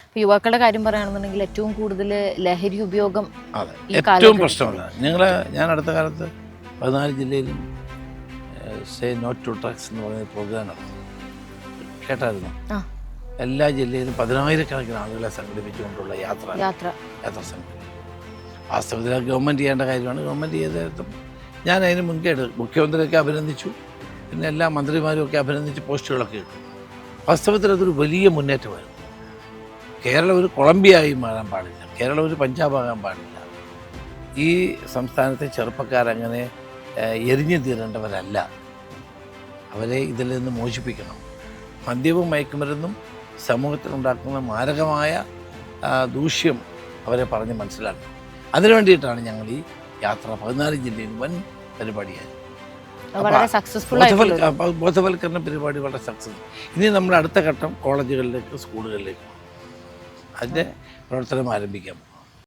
ഇപ്പോൾ യുവാക്കളുടെ കാര്യം പറയുകയാണെന്നുണ്ടെങ്കിൽ ഏറ്റവും കൂടുതൽ ലഹരി ഉപയോഗം അതെ ഏറ്റവും പ്രശ്നമല്ല. ഞാൻ അടുത്ത കാലത്ത് 14 ജില്ലയിലും സേ നോട്ട് ടു ഡ്രഗ്സ് എന്ന് പറയുന്ന പ്രോഗ്രാം നടത്തി. കേട്ടായിരുന്നു? എല്ലാ ജില്ലയിലും 10,000-കണക്കിന് ആളുകളെ സംഘടിപ്പിച്ചുകൊണ്ടുള്ള യാത്ര സംഘടിപ്പിച്ചു. വാസ്തവത്തിൽ ഗവൺമെൻറ് ചെയ്യേണ്ട കാര്യമാണ്. ഗവൺമെൻറ് ചെയ്ത ഞാൻ അതിന് മുഖ്യമന്ത്രിയൊക്കെ അഭിനന്ദിച്ചു, പിന്നെ എല്ലാ മന്ത്രിമാരും ഒക്കെ അഭിനന്ദിച്ച് പോസ്റ്റുകളൊക്കെ ഇട്ടു. വാസ്തവത്തിൽ അതൊരു വലിയ മുന്നേറ്റമായിരുന്നു. കേരളം ഒരു കൊളംബിയായി മാറാൻ പാടില്ല, കേരളം ഒരു പഞ്ചാബാകാൻ പാടില്ല. ഈ സംസ്ഥാനത്തെ ചെറുപ്പക്കാരങ്ങനെ എരിഞ്ഞു തീരേണ്ടവരല്ല. അവരെ ഇതിൽ നിന്ന് മോചിപ്പിക്കണം. മദ്യവും മയക്കുമരുന്നും സമൂഹത്തിലുണ്ടാക്കുന്ന മാരകമായ ദൂഷ്യം അവരെ പറഞ്ഞ് മനസ്സിലാക്കണം. അതിനു വേണ്ടിയിട്ടാണ് ഞങ്ങൾ ഈ യാത്ര 14 ജില്ലയിൽ വൻ പരിപാടിയായി. ബോധവൽക്കരണ പരിപാടി വളരെ സക്സസ്. ഇനി നമ്മുടെ അടുത്ത ഘട്ടം കോളേജുകളിലേക്ക്, സ്കൂളുകളിലേക്ക് അതിൻ്റെ പ്രവർത്തനം ആരംഭിക്കാം.